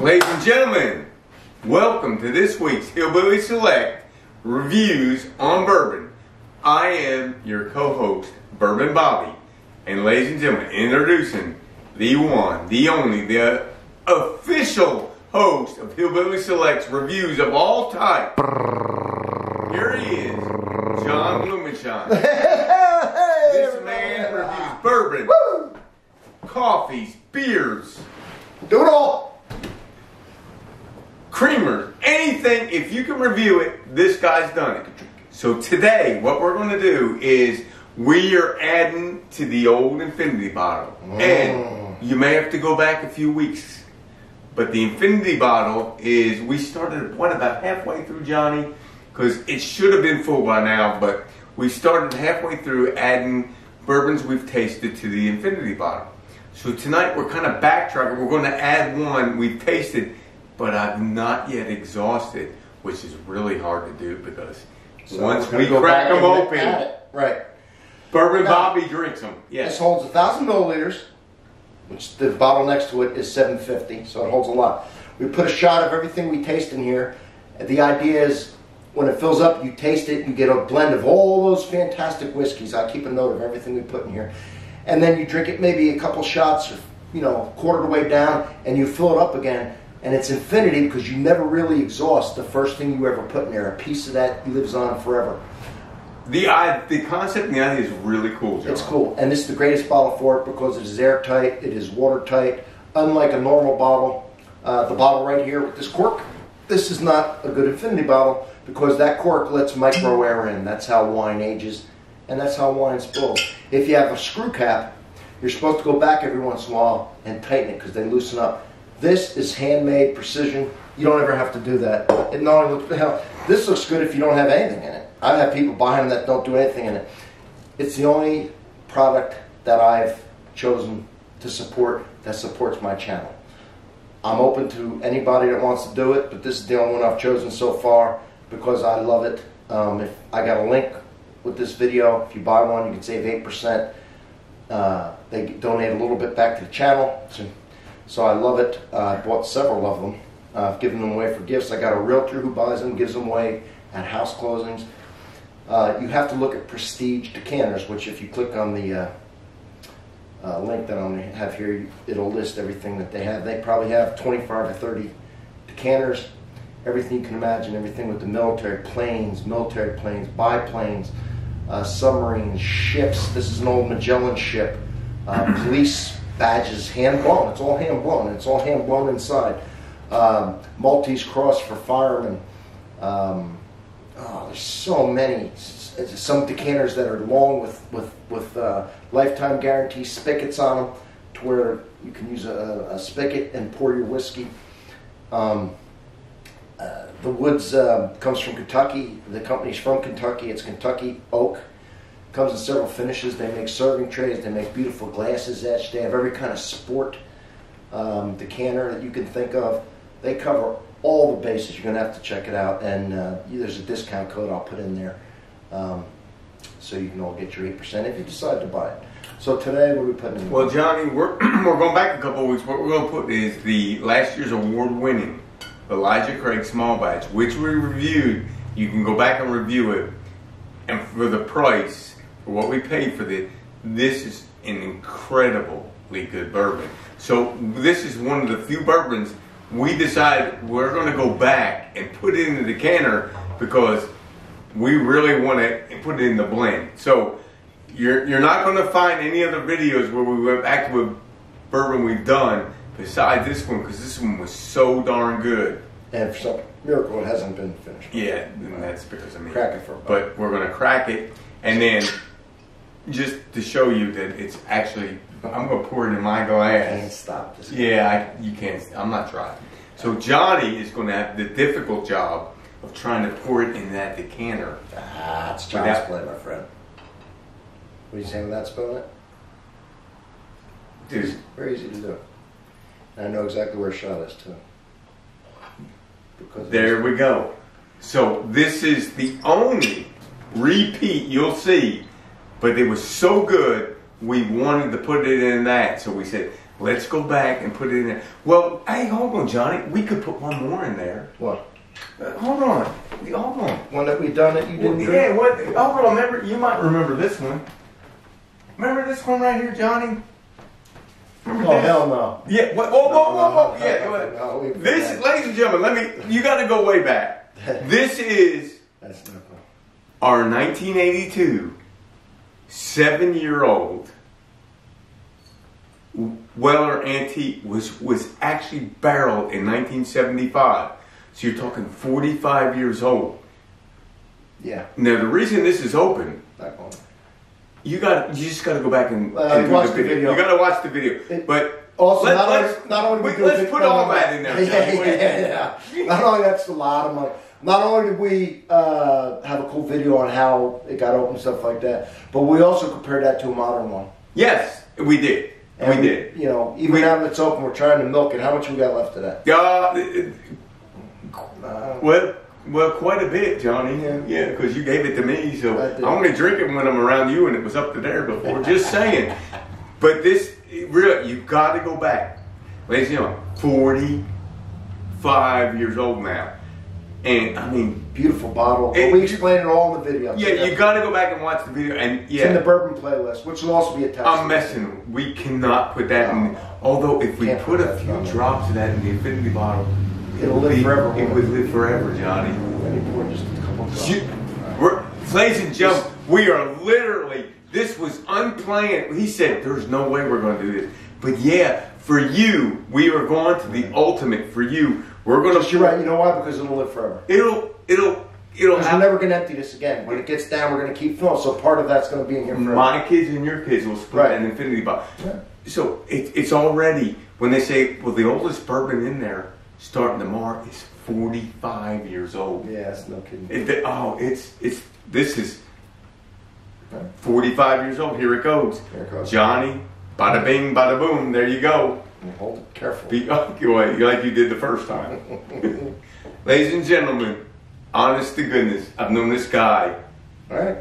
Ladies and gentlemen, welcome to this week's Hillbilly Select Reviews on Bourbon. I am your co-host, Bourbon Bobby. And ladies and gentlemen, introducing the one, the only, the official host of Hillbilly Select's reviews of all type. Here he is, John Blumenshine. This man reviews bourbon, coffees, beers, do it all, creamers, anything. If you can review it, this guy's done it. So today, what we're going to do is we are adding to the old Infinity bottle. And you may have to go back a few weeks. But the Infinity bottle is, we started, about halfway through, Johnny? Because it should have been full by now, but we started halfway through adding bourbons we've tasted to the Infinity bottle. So tonight we're kind of backtracking. We're going to add one we've tasted, but I've not yet exhausted, which is really hard to do because once we crack them open, right? Bourbon Bobby drinks them. Yes. This holds 1,000 milliliters, which the bottle next to it is 750, so it holds a lot. We put a shot of everything we taste in here. The idea is when it fills up, you taste it, you get a blend of all those fantastic whiskeys. I keep a note of everything we put in here. And then you drink it maybe a couple shots, or, quarter of the way down, and you fill it up again. And it's infinity because you never really exhaust the first thing you ever put in there. A piece of that lives on forever. The concept and the idea is really cool, John. It's cool. And this is the greatest bottle for it because it is airtight, it is watertight. Unlike a normal bottle, the bottle right here with this cork, this is not a good Infinity bottle because that cork lets micro air in. That's how wine ages, and that's how wine spills. If you have a screw cap, you're supposed to go back every once in a while and tighten it because they loosen up. This is handmade precision. You don't ever have to do that. It not only looks, hell, this looks good if you don't have anything in it. I've had people buy them that don't do anything in it. It's the only product that I've chosen to support that supports my channel. I'm open to anybody that wants to do it, but this is the only one I've chosen so far because I love it. If I got a link with this video. If you buy one, you can save 8%. They donate a little bit back to the channel. So I love it. I bought several of them. I've given them away for gifts. I got a realtor who buys them, gives them away at house closings. You have to look at prestige decanters, which if you click on the link that I have here, it'll list everything that they have. They probably have 25 or 30 decanters, everything you can imagine, everything with the military planes, biplanes, submarines, ships. This is an old Magellan ship, police badges, hand blown. It's all hand blown. It's all hand blown inside. Maltese cross for firemen. There's so many. Some decanters that are long with lifetime guarantee spigots on them, to where you can use a spigot and pour your whiskey. The woods comes from Kentucky. The company's from Kentucky. It's Kentucky oak. Comes in several finishes. They make serving trays. They make beautiful glasses etched. They have every kind of sport decanter that you can think of. They cover all the bases. You're going to have to check it out. And there's a discount code I'll put in there. So you can all get your 8% if you decide to buy it. So today, what are we putting in? Well, Johnny, we're going back a couple of weeks. What we're going to put is the last year's award-winning Elijah Craig Small Batch, which we reviewed. You can go back and review it. And for the price, for what we paid for this is an incredibly good bourbon. So this is one of the few bourbons we decided we're going to go back and put it in the decanter because we really want to put it in the blend. So you're not going to find any other videos where we went back to a bourbon we've done besides this one, because this one was so darn good. And for some miracle, it hasn't been finished. Yeah, and that's because crack it for a bite. But we're going to crack it, and then just to show you that it's actually, I'm going to pour it in my glass. I can't stop this. Yeah, you can't. I'm not trying. So Johnny is going to have the difficult job of trying to pour it in that decanter. It's child's play, my friend. What are you saying without spilling it? Dude. Very easy to do. And I know exactly where a shot is, too. There we go. So this is the only repeat you'll see, but it was so good we wanted to put it in that. So we said, Let's go back and put it in there. Well, hey, hold on, Johnny. We could put one more in there. What? Hold on. Hold on. One that we done that you didn't drink? Yeah, what? Hold on. Remember, you might remember this one. Remember this one right here, Johnny? Remember Oh, this? hell no. Yeah. What? Whoa. Yeah. No, This, ladies and gentlemen, you got to go way back. This is That's not cool. our 1982 7-year-old Weller Antique was actually barreled in 1975. So you're talking 45 years old. Yeah. Now the reason this is open, Not going. you just got to go back and watch do the video. You got to watch the video. But Also, let's let's put all that in there. Yeah. Not only that's a lot of money. Not only did we have a cool video on how it got open and stuff like that, but we also compared that to a modern one. Yes, we did. And we did. You know, even now that it's open, we're trying to milk it. How much we got left of that? Well, quite a bit, Johnny. Yeah, because you gave it to me, so I only drink it when I'm around you, and it was up to there before. Just saying. But this, really, you got to go back. Ladies and gentlemen, 45 years old now. And, I mean... Beautiful bottle. We explain it all in the video. Yeah, you got to go back and watch the video. And It's in the Bourbon playlist, which will also be attached. I'm messing. We cannot put that in. Although, if we put a few drops of that in the infinity bottle, it'll live forever. It would live forever, Johnny. Just a couple drops. Ladies and gentlemen, we are literally, this was unplanned. He said, there's no way we're going to do this. But yeah, for you, we are going to the ultimate. For you, we're going to... You're right. You know why? Because it'll live forever. It'll Because we're never going to empty this again. When it gets down, we're going to keep filling. So part of that's going to be in here forever. My kids and your kids will split an infinity bottle. Yeah. So it's already, when they say, well, the oldest bourbon in there, starting tomorrow, is 45 years old. Yeah, that's no kidding. This is 45 years old. Here it goes. Here it goes. Johnny, bada bing, bada boom. There you go. Hold it carefully. Like you did the first time. Ladies and gentlemen, honest to goodness, I've known this guy. All right.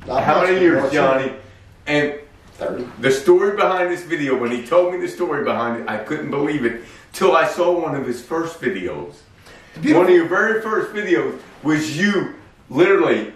How many years, Johnny? And 30. The story behind this video, when he told me the story behind it, I couldn't believe it till I saw one of his first videos. One of your very first videos was you literally,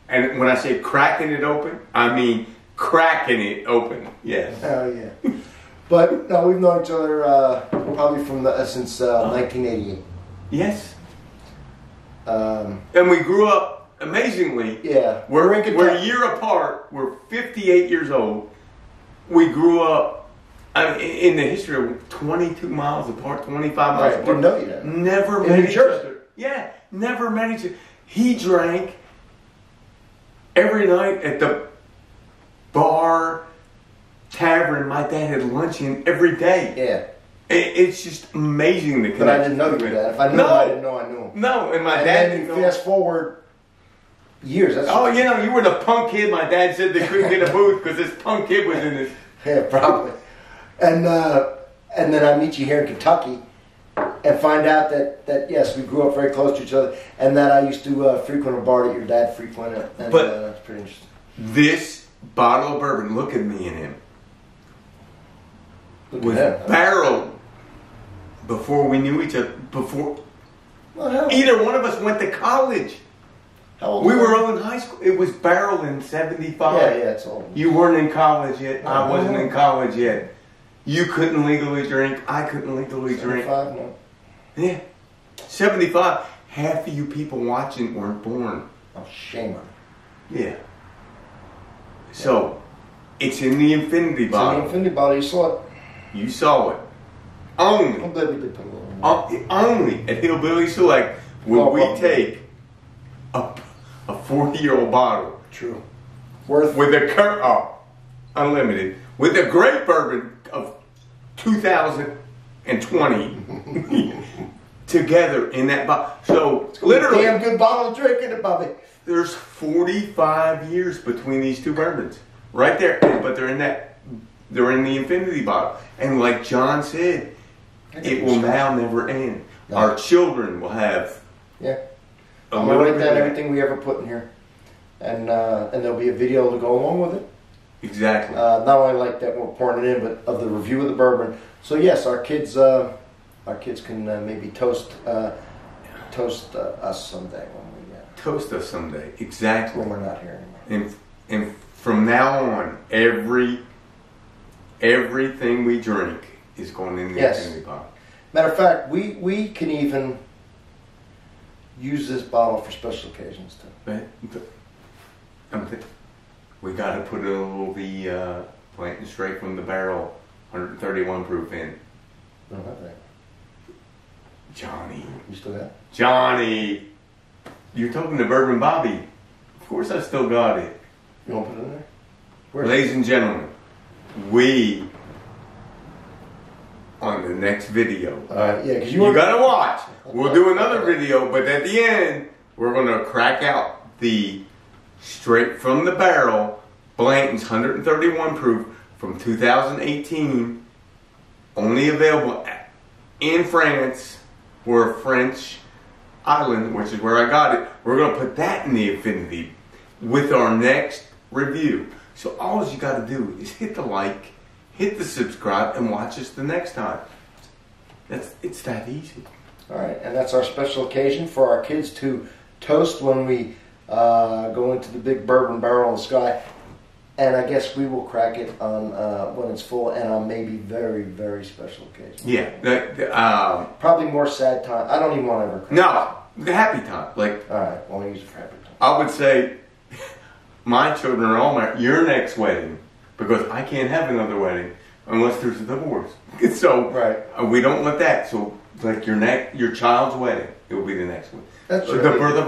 and when I say cracking it open, I mean cracking it open. Yes. Oh, yeah. But, no, we've known each other probably since 1988. Yes. And we grew up amazingly. Yeah. We're a year apart. We're 58 years old. We grew up in the history of 22 miles apart, 25 miles apart. Didn't know you that. Never met each other. Yeah, never met each other. He drank every night at the bar, tavern. My dad had lunch in every day. Yeah. It's just amazing the connection. But I didn't know that. If I knew him, I didn't know I knew him. No, and my dad didn't know. Fast forward years. You were the punk kid. My dad said they couldn't get a booth because this punk kid was in this. Yeah, probably. And then I meet you here in Kentucky and find out that yes, we grew up very close to each other, and that I used to frequent a bar that your dad frequented. And that's pretty interesting. This bottle of bourbon, look at me and him, was barreled before we knew each other. Either one of us went to college. How old we were all in high school. It was barreled in 75. Yeah, it's old. You weren't in college yet. I wasn't in college yet. You couldn't legally drink. I couldn't legally drink. 75, no. Yeah. 75. Half of you people watching weren't born. Oh, shame on you. Yeah. So, it's in the infinity bottle. It's in the infinity bottle. You saw it. You saw it. Only. I'm glad we did put a little more. Only at Hillbilly Select will we take a 40-year-old bottle. True. With a unlimited. With a great bourbon of 2020 together in that bottle. So literally, damn good bottle of drinking it, Bobby. There's 45 years between these two bourbons, right there. But they're in the infinity bottle. And like John said, it will now never end. No. Our children will have. Yeah. I'm gonna write down everything we ever put in here, and there'll be a video to go along with it. Exactly. Not only like that we're pouring it in, but of the review of the bourbon. So yes, our kids can maybe toast us someday when we toast us someday. Exactly. when we're not here anymore. And from now on, everything we drink is going in the infinity bottle. Matter of fact, we can even use this bottle for special occasions too. We got to put a little planting straight from the barrel, 131 proof in. I don't have that. Johnny. You still got it? Johnny. You're talking to Bourbon Bobby. Of course I still got it. You want to put it in there? Ladies and gentlemen, we, on the next video. Yeah, because you gotta watch. We'll do another video, but at the end, we're gonna crack out the straight from the barrel Blanton's 131 proof from 2018, only available in France. We're a French island, which is where I got it. We're gonna put that in the infinity with our next review. So all you gotta do is hit the like, hit the subscribe, and watch us the next time. It's that easy. All right, and that's our special occasion for our kids to toast when we go into the big bourbon barrel in the sky. And I guess we will crack it on when it's full and on maybe very, very special occasions. Yeah. Probably more sad time. I don't even want to ever crack No, the happy time. Like, all right, well, I'll use it for happy time. I would say my children are all married. Your next wedding, because I can't have another wedding unless there's a divorce. So we don't want that. So like your child's wedding, it will be the next one. That's the birth of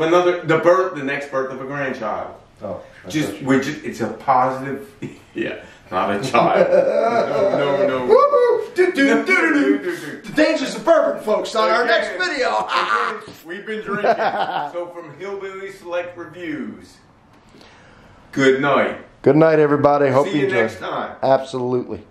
the next birth of a grandchild. Oh, it's a positive, not a child. No. The dangers of bourbon, folks, on our next video. We've been drinking. So from Hillbilly Select Reviews, good night. Good night, everybody. Hope See you enjoyed. next time. Absolutely.